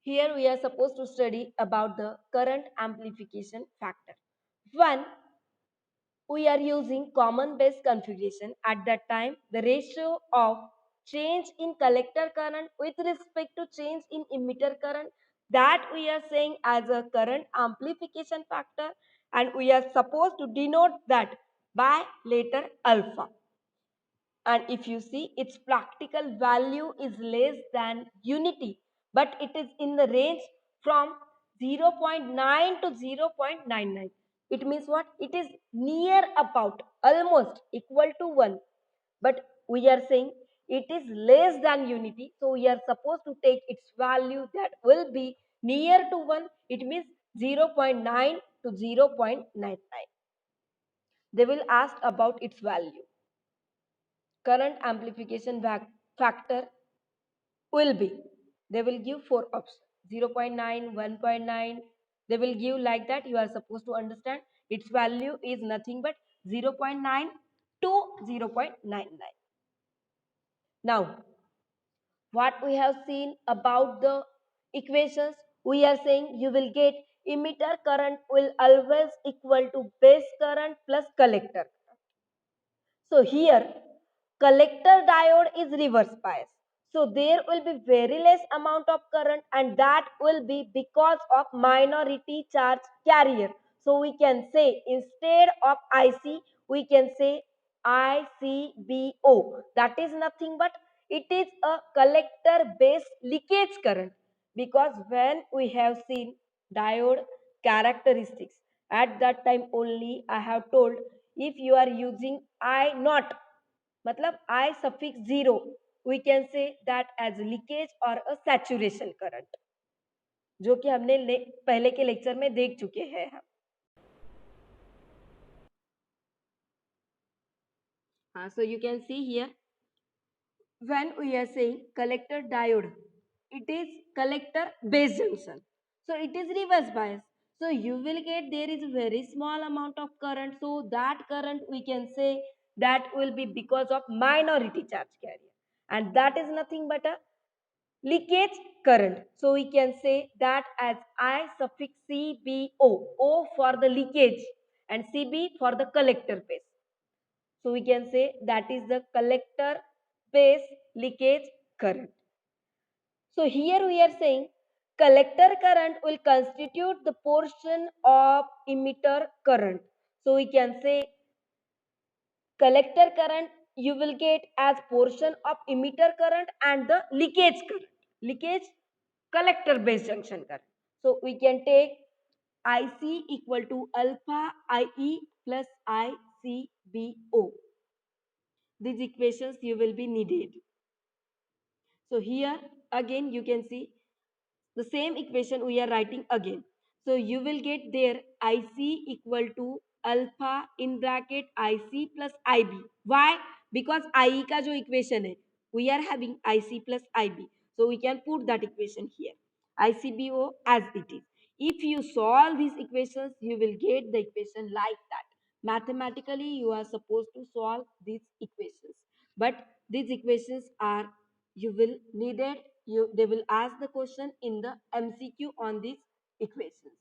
Here we are supposed to study about the current amplification factor. When we are using common base configuration, at that time the ratio of change in collector current with respect to change in emitter current, that we are saying as a current amplification factor, and we are supposed to denote that by letter alpha. And if you see, its practical value is less than unity, but it is in the range from 0.9 to 0.99. It means what? It is near about, almost equal to 1, but we are saying it is less than unity, so we are supposed to take its value that will be near to 1. It means 0.9 to 0.99. They will ask about its value. Current amplification factor will be, they will give four options: 0.9, 1.9. They will give like that. You are supposed to understand its value is nothing but 0.9 to 0.99. Now, what we have seen about the equations, we are saying you will get emitter current will always equal to base current plus collector. So here collector diode is reverse bias. So there will be very less amount of current, and that will be because of minority charge carrier. So we can say instead of IC, we can say ICBO. That is nothing but it is a collector based leakage current, because when we have seen diode characteristics, at that time only I have told, if you are using I not, matlab I suffix 0, we can say that as leakage or a saturation current, जो कि हमने पहले के lecture में देख चुके हैं हम. So you can see here, when we are saying collector diode, it is collector base junction, so it is reverse bias. So you will get there is very small amount of current, so that current we can say that will be because of minority charge carrier, and that is nothing but a leakage current. So we can say that as I suffix CBO, O for the leakage and CB for the collector base. So we can say that is the collector base leakage current. So here we are saying collector current will constitute the portion of emitter current. So we can say collector current you will get as portion of emitter current and the leakage current. Leakage collector base junction current. So we can take IC equal to alpha IE plus ICBO. These equations you will be needed. So here again you can see the same equation we are writing again. So you will get there IC equal to alpha in bracket IC plus IB. Why? Because IE का जो equation है, we are having IC plus IB. So we can put that equation here. ICBO as it is. If you solve these equations, you will get the equation like that. Mathematically, you are supposed to solve these equations. But these equations are, you will need it, they will ask the question in the MCQ on these equations.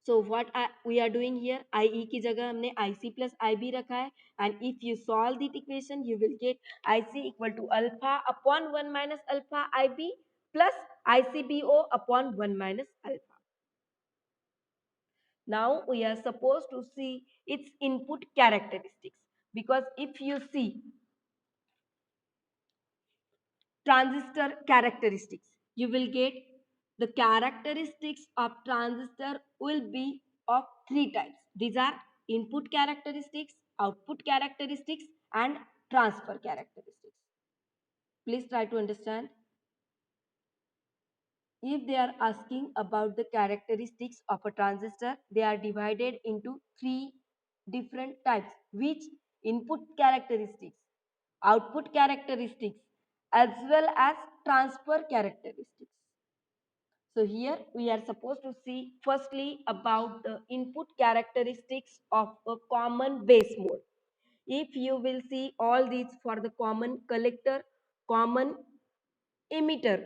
So what we are doing here, IE की जगह हमने IC plus IB रखा है, and if you solve the equation you will get IC equal to alpha upon 1 minus alpha IB plus ICBO upon 1 minus alpha. Now we are supposed to see its input characteristics, because if you see transistor characteristics, you will get the characteristics of transistor will be of three types. These are input characteristics, output characteristics, and transfer characteristics. Please try to understand. If they are asking about the characteristics of a transistor, they are divided into three different types, which input characteristics, output characteristics, as well as transfer characteristics. So here we are supposed to see firstly about the input characteristics of a common base mode. If you will see all these for the common collector, common emitter,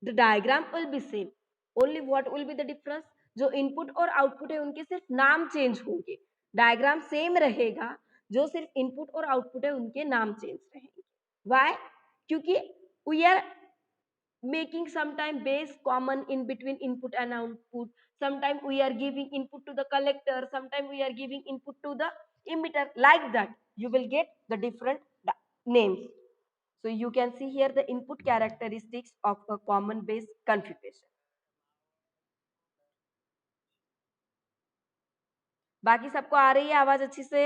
the diagram will be same. Only what will be the difference? जो input और output है उनके सिर्फ नाम change होंगे. Diagram same रहेगा, जो सिर्फ इनपुट और आउटपुट है उनके नाम चेंज रहेंगे. Why? क्योंकि we are making sometime base common in between input and output. Sometime we are giving input to the collector, sometime we are giving input to the emitter. Like that you will get the different names. So you can see here the input characteristics of a common base configuration. बाकी सबको आ रही है आवाज अच्छी से?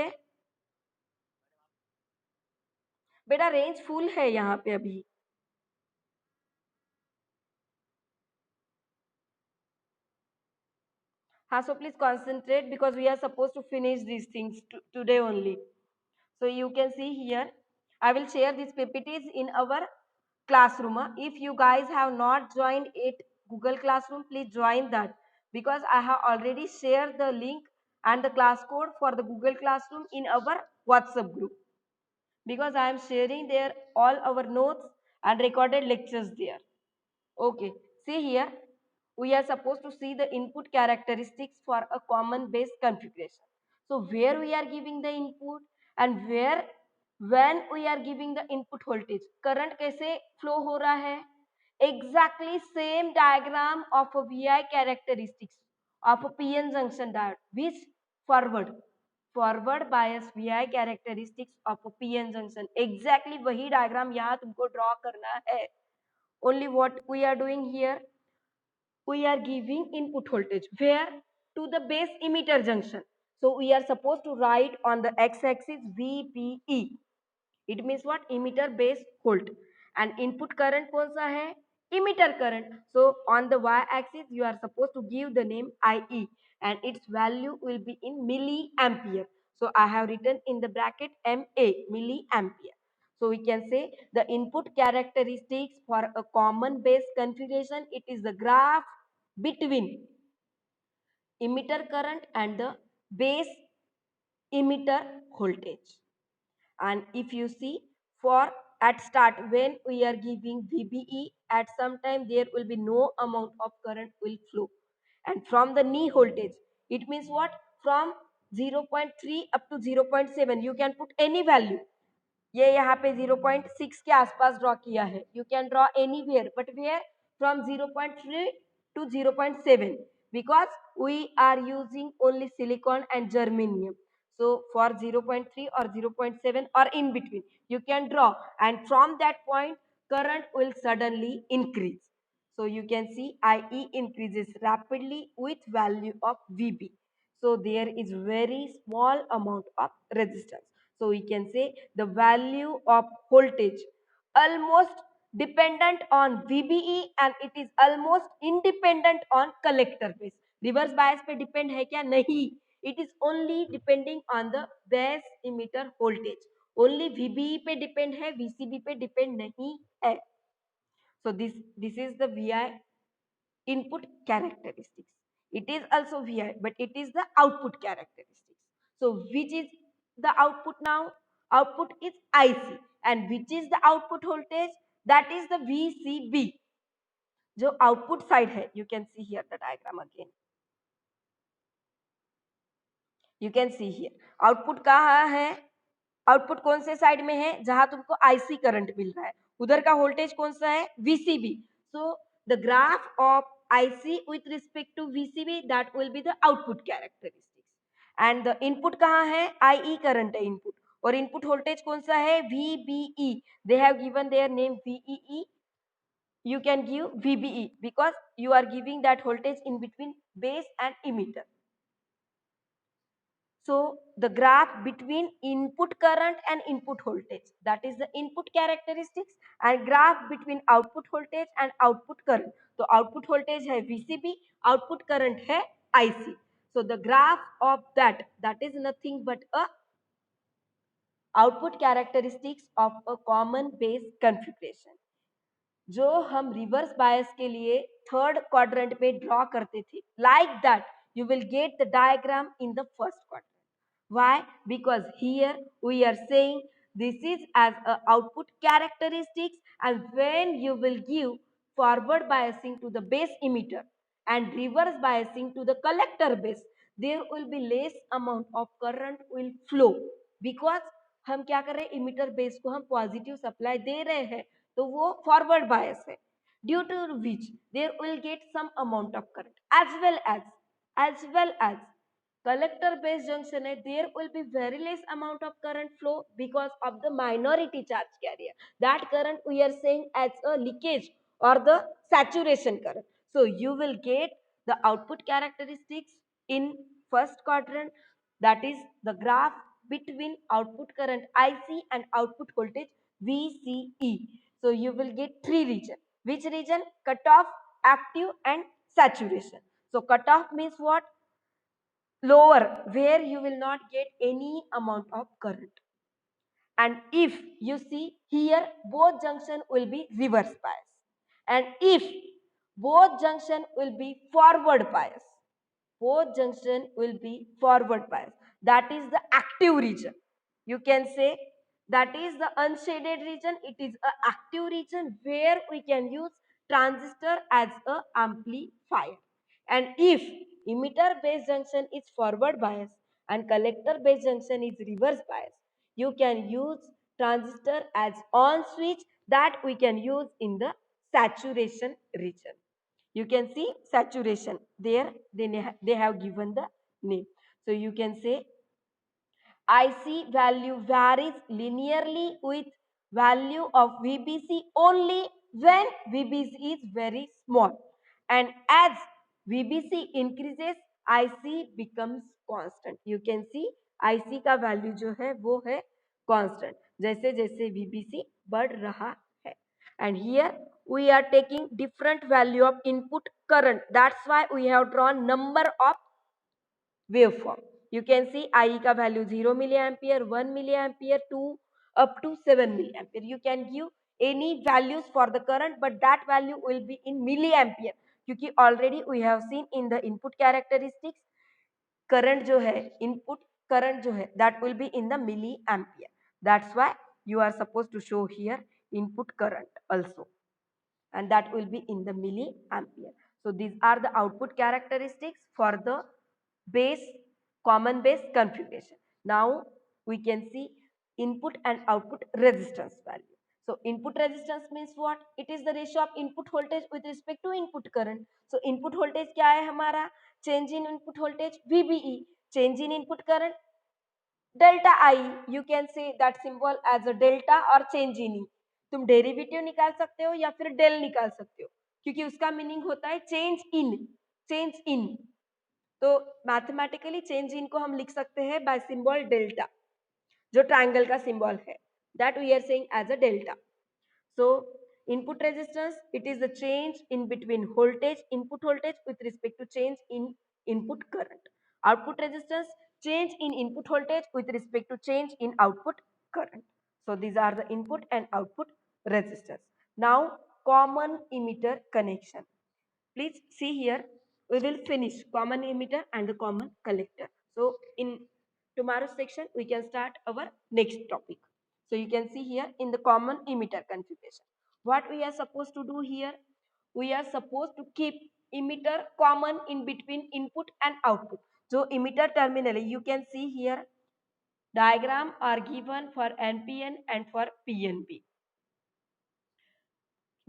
बेटा range full है यहाँ पे अभी. हाँ, so please concentrate because we are supposed to finish these things today only. So you can see here, I will share these PPTs in our classroom. If you guys have not joined it Google Classroom, please join that, because I have already shared the link and the class code for the Google Classroom in our WhatsApp group, because I am sharing there all our notes and recorded lectures there. Okay, see here, we are supposed to see the input characteristics for a common base configuration. So where we are giving the input and where when we are giving the input voltage, current कैसे flow हो रहा है? Exactly same diagram of a VI characteristics of a PN junction diode, which forward bias VI characteristics of a PN junction. Exactly वही diagram यहाँ तुमको draw करना है. Only what we are doing here, we are giving input voltage where to the base emitter junction. So we are supposed to write on the x-axis VBE. It means what? Emitter base volt. And input current कौन सा है? Emitter current. So on the y-axis you are supposed to give the name IE and its value will be in milliampere. So I have written in the bracket MA, milliampere. So we can say the input characteristics for a common base configuration, it is the graph between emitter current and the base emitter voltage. And if you see, for at start when we are giving VBE, at some time there will be no amount of current will flow. And from the knee voltage, it means what? From 0.3 up to 0.7 you can put any value. ये यहाँ पे 0.6 के आसपास draw किया है. You can draw anywhere, but where? From 0.3 to 0.7, because we are using only silicon and germanium. So for 0.3 or 0.7 or in between you can draw, and from that point current will suddenly increase. So you can see IE increases rapidly with value of VB. So there is very small amount of resistance. So we can say the value of voltage almost dependent on VBE and it is almost independent on collector base. Reverse bias पे depend है क्या? नहीं. It is only depending on the base emitter voltage. Only VBE पे depend है, VCB पे depend नहीं है. So this is the VI input characteristics. It is also VI, but it is the output characteristics. So which is the output now? Output is IC. And which is the output voltage? That is the VCB. जो output side है, you can see here the diagram again. You can see here. Output कहाँ है? Output कौन से side में है? जहां तुमको आईसी करंट मिल रहा है. उधर का वोल्टेज कौन सा है? VCB. So the graph of IC with respect to VCB, that will be the output characteristics. And the input कहाँ है? आईई करंट है इनपुट. और इनपुट वोल्टेज कौन सा है? VBE. They have given their name VEE. You can give VBE because you are giving that voltage in between base and emitter. So the graph between input current and input voltage, that is the input characteristics, and graph between output voltage and output current. So output voltage है VCB, output current है IC. So the graph of that is nothing but a output characteristics of a common base configuration. जो हम reverse bias के लिए third quadrant पे draw करते थे, like that you will get the diagram in the first quadrant. Why? Because here we are saying this is as a output characteristics, and when you will give forward biasing to the base emitter and reverse biasing to the collector base, there will be less amount of current will flow, because हम क्या कर रहे हैं, emitter base को हम positive supply दे रहे हैं, तो वो फॉरवर्ड बायस है, due to which there will get some amount of current, as well as collector based junction hai, there will be very less amount of current flow because of the minority charge carrier. That current we are saying as a leakage or the saturation current. So you will get the output characteristics in first quadrant, that is the graph between output current IC and output voltage VCE. So you will get three region. Which region? Cutoff, active and saturation. So cutoff means what? Lower, where you will not get any amount of current. And if you see here, both junction will be reverse bias. And if both junction will be forward bias, both junction will be forward bias. That is the active region. You can say that is the unshaded region. It is a active region where we can use transistor as a amplifier. And if emitter base junction is forward bias and collector base junction is reverse bias, you can use transistor as on switch, that we can use in the saturation region. You can see saturation there, they have given the name. So you can say IC value varies linearly with value of VBC only when VBC is very small, and as VBC increases IC becomes constant. You can see IC का value जो है वो है constant जैसे जैसे VBC बढ़ रहा है. And here we are taking different value of input current, that's why we have drawn number of waveform. You can see IE का value 0 milliampere, 1 milliampere, 2 up to 7 milliampere. You can give any values for the current, but that value will be in milliampere, क्योंकि already we have seen in the input characteristics current जो है, input current जो है, that will be in the milliampere. That's why you are supposed to show here input current also, and that will be in the milliampere. So these are the output characteristics for the base, common base configuration. Now we can see input and output resistance value. So input resistance means what? It is the ratio of input voltage with respect to input current. So input voltage क्या है हमारा? Change in input voltage VBE. Change in input current delta I. You can say that symbol as a delta or change in E. तुम derivative निकाल सकते हो या फिर del निकाल सकते हो, क्योंकि उसका मीनिंग होता है चेंज इन. चेंज इन, तो मैथमेटिकली चेंज इन को हम लिख सकते हैं बाय सिंबल डेल्टा, जो ट्रायंगल का सिंबल है, that we are saying as a delta. So input resistance, it is the change in between voltage, input voltage with respect to change in input current. Output resistance, change in input voltage with respect to change in output current. So these are the input and output resistance. Now common emitter connection. Please see here, we will finish common emitter and the common collector. So in tomorrow's section, we can start our next topic. So you can see here in the common emitter configuration. What we are supposed to do here, we are supposed to keep emitter common in between input and output. So emitter terminal, you can see here, diagram are given for NPN and for PNP.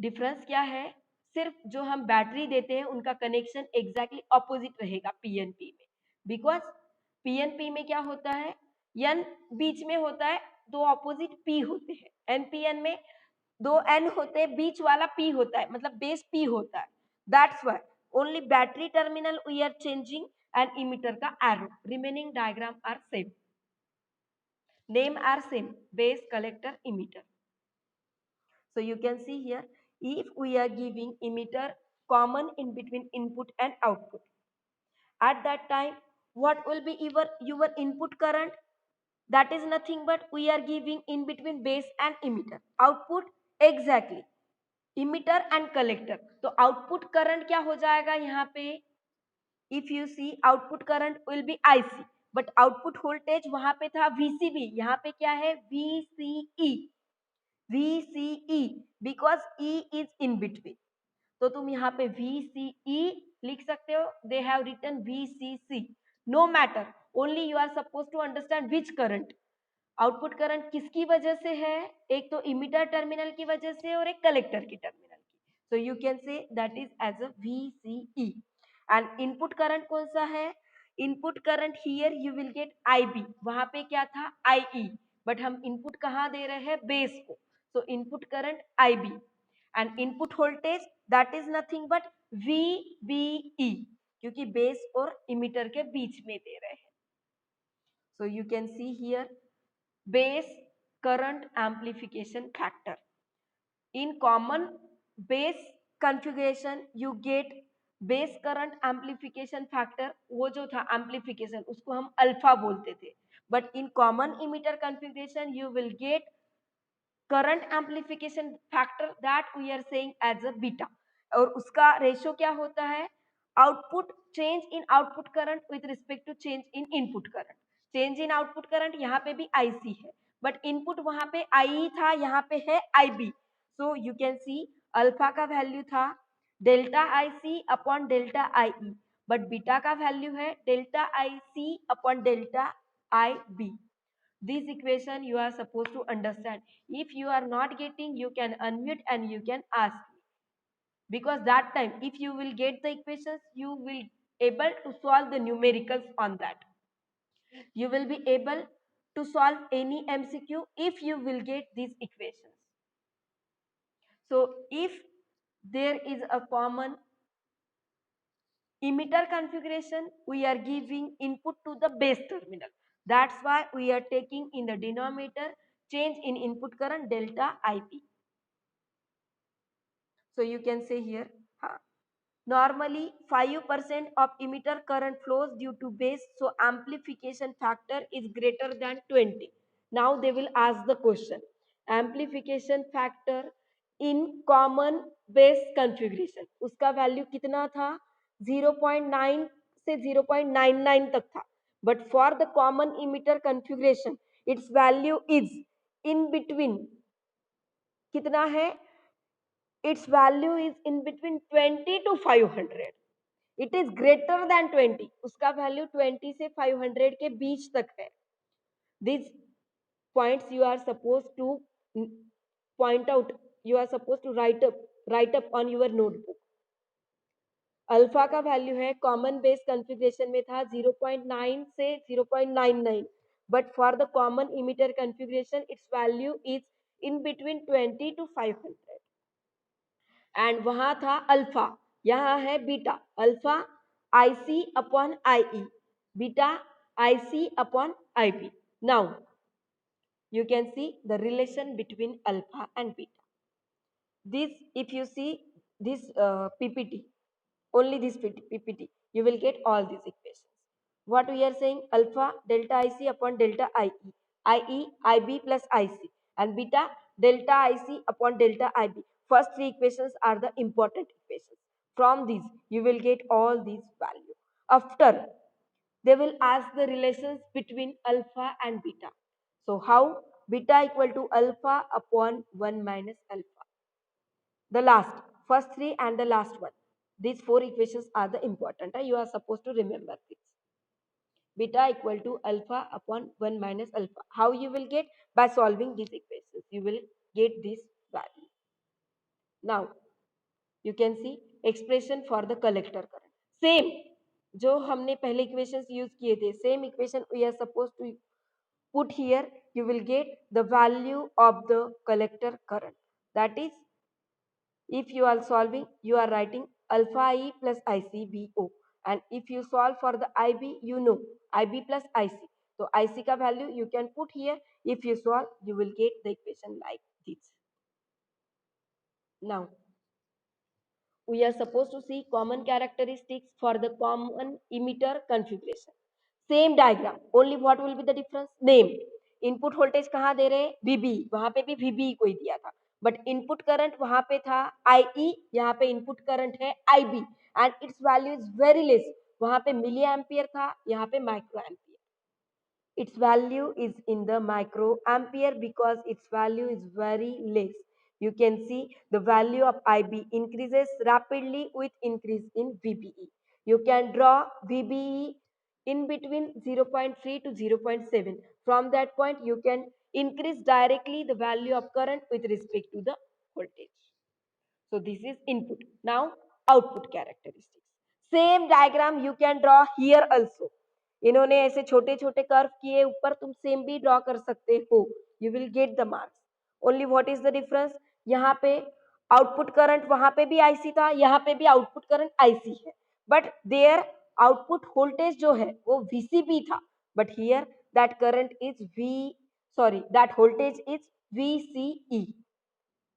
Difference क्या है? सिर्फ जो हम battery देते हैं उनका connection exactly opposite रहेगा PNP में, बिकॉज पीएनपी में क्या होता है, एन बीच में होता है, दो ऑपोजिट पी होते हैं. एनपीएन में दो एन होते हैं, बीच वाला पी होता है, मतलब बेस पी होता है. That's why only battery terminal we are changing and emitter का arrow. Remaining diagram are same, name are same, base, collector, emitter. So you can see here, if we are giving emitter common in between input and output, at that time what will be your input current? That is nothing but we are giving in between base and emitter. Output exactly emitter and collector. तो output current क्या हो जाएगा यहाँ पे? If you see, output current will be IC. But output voltage वहां पे था VCB, यहाँ पे क्या है VCE, VCE because E is in between, तो तुम यहाँ पे VCE लिख सकते हो, they have written VCC, no matter, only you are suppose to understand which current, output current किसकी वजह से है, एक तो इमिटर टर्मिनल की वजह से और एक कलेक्टर की टर्मिनल की, so you can say that is as a VCE. and input current कौन सा है, input current here you will get IB, वहां पे क्या था IE, बट हम इनपुट कहाँ दे रहे हैं बेस को, so input current IB and input voltage that is nothing but VBE, क्योंकि बेस और इमिटर के बीच में दे रहे हैं, so you can see here base current amplification factor. In common base configuration you get base current amplification factor, वो जो था amplification उसको हम अल्फा बोलते थे, but in common emitter configuration you will get current amplification factor that we are saying as a beta, और उसका ratio क्या होता है, output change in output current with respect to change in input current, change in output current यहाँ पे भी IC है, but input वहां पे IE था, यहाँ पे है IB, so you can see alpha का वैल्यू था delta IC upon delta IE, but beta का वैल्यू है delta IC upon delta IB. This equation you are supposed to understand. If you are not getting, you can unmute and you can ask me. Because that time, if you will get the equations, you will able to solve the numericals on that. You will be able to solve any MCQ if you will get these equations. So if there is a common emitter configuration, we are giving input to the base terminal. That's why we are taking in the denominator change in input current delta IP. So you can say here, normally 5% of emitter current flows due to base, so amplification factor is greater than 20. Now they will ask the question, amplification factor in common base configuration, उसका value कितना था 0.9 से 0.99 तक था, but for the common emitter configuration its value is in between, कितना है, its value is in between 20 to 500, it is greater than 20, उसका value 20 से 500 के बीच तक है. These points you are supposed to point out, you are supposed to write up on your notebook. Alpha का value है common base configuration में था 0.9 से 0.99, but for the common emitter configuration it's value is in between 20 to 500, and वहां था alpha, यहाँ है beta, alpha IC upon IE, beta IC upon IB. Now you can see the relation between alpha and beta. This, if you see this PPT, only this PPT, you will get all these equations. What we are saying, alpha delta IC upon delta IE, IB plus IC, and beta delta IC upon delta IB. First three equations are the important equations. From these, you will get all these values. After, they will ask the relations between alpha and beta. So how? Beta equal to alpha upon 1 minus alpha. The last, first three and the last one. These four equations are the important. You are supposed to remember this. Beta equal to alpha upon 1 minus alpha. How you will get? By solving these equations. You will get this value. Now, you can see expression for the collector current. Same जो हमने पहले equations use किए थे, same equation we are supposed to put here. You will get the value of the collector current. That is, if you are solving, you are writing alpha E plus ICBO. And if you solve for the IB, you know IB plus IC. So IC का value you can put here. If you solve, you will get the equation like this. Now, we are supposed to see common characteristics for the common emitter configuration. Same diagram, only what will be the difference? Name. Input voltage कहाँ दे रहे हैं? VB, वहां पे भी VB को ही दिया था, but input current वहां पे था IE, यहाँ पे इनपुट करंट है IB, and it's value is very less, वहां पे मिली एम्पियर था, यहाँ पे micro ampere. its value is in the microampere because its value is very less. You can see the value of IB increases rapidly with increase in VBE. You can draw VBE in between 0.3 to 0.7. From that point, you can increase directly the value of current with respect to the voltage. So this is input. Now output characteristics. Same diagram you can draw here also. इन्होंने ऐसे छोटे छोटे curve किए ऊपर, तुम same भी draw कर सकते हो. You will get the marks. Only what is the difference? यहाँ पे आउटपुट करंट, वहां पे भी आईसी था, यहाँ पे भी आउटपुट करंट आईसी है, बट देयर आउटपुट वोल्टेज जो है वो वीसीबी था, but here that current is that voltage is VCE,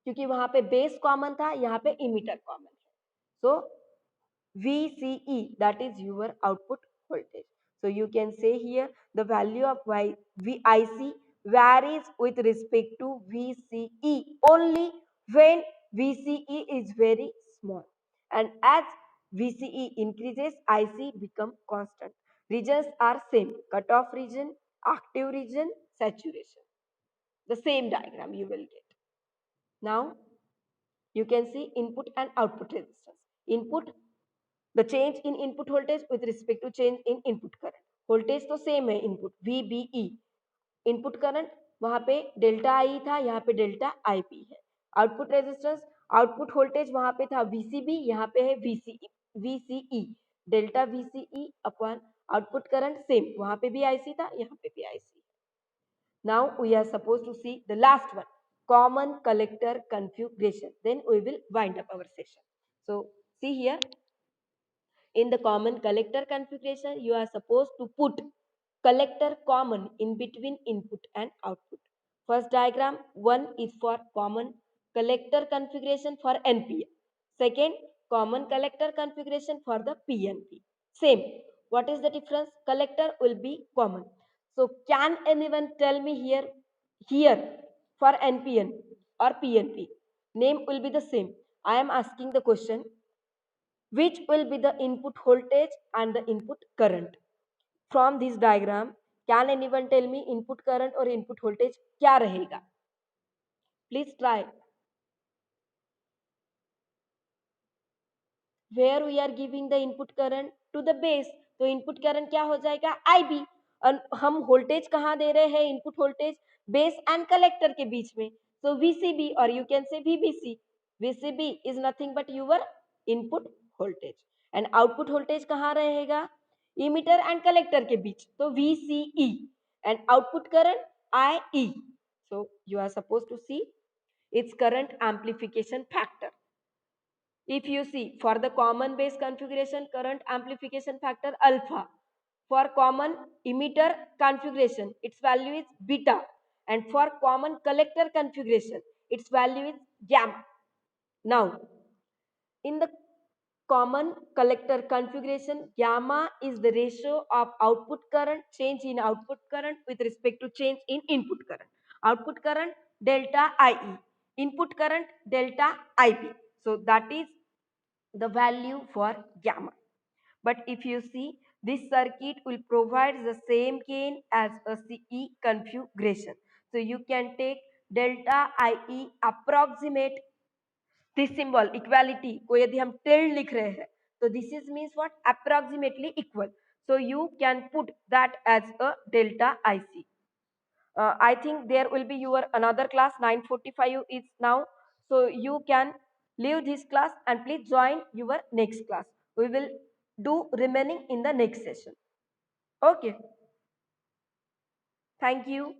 क्योंकि वहां पे बेस कॉमन था, यहाँ पे इमीटर कॉमन है. सो VCE, that is your output voltage. So you can say here the value of VIC varies with respect to VCE only when VCE is very small, and as VCE increases, IC become constant. Regions are same: cutoff region, active region, saturation. The same diagram you will get. Now you can see input and output resistance. Input, the change in input voltage with respect to change in input current. Voltage तो same है, input VBE, input current वहां पे delta आई था, यहाँ पे delta IB है. Output resistance, output voltage वहां पे था VCB, यहाँ पे है VCE, delta VCE upon output current same, वहां पे भी IC था, यहाँ पे भी IC. Now we are supposed to see the last one, common collector configuration. Then we will wind up our session. So see here, in the common collector configuration, you are supposed to put collector common in between input and output. First diagram, one is for common collector configuration for NPN. Second, common collector configuration for the PNP. Same. What is the difference? Collector will be common. So can anyone tell me here for NPN or PNP? Name will be the same. I am asking the question, which will be the input voltage and the input current. From this diagram, can anyone tell me input current or input voltage क्या रहेगा? Please try. Where we are giving the input current to the base, तो input current क्या हो जाएगा? IB. और हम voltage कहाँ दे रहे हैं? Input voltage base and collector के बीच में, so VCB or you can say VBC. VCB is nothing but your input voltage, and output voltage कहाँ रहेगा? Emitter and collector के बीच, तो VCE, and output current IE. So you are supposed to see its current amplification factor. If you see, for the common base configuration, current amplification factor alpha. For common emitter configuration, its value is beta. And for common collector configuration, its value is gamma. Now, in the common collector configuration, gamma is the ratio of output current, change in output current with respect to change in input current. Output current delta IE, input current delta IB. So that is the value for gamma. But if you see, this circuit will provide the same gain as a CE configuration. So you can take delta IE approximate this symbol equality को यदि हम tilde लिख रहे हैं, तो this is means what? Approximately equal. So you can put that as a delta IC. I think there will be your another class, 9:45 is now. So you can leave this class and please join your next class. We will do remaining in the next session. Okay. Thank you.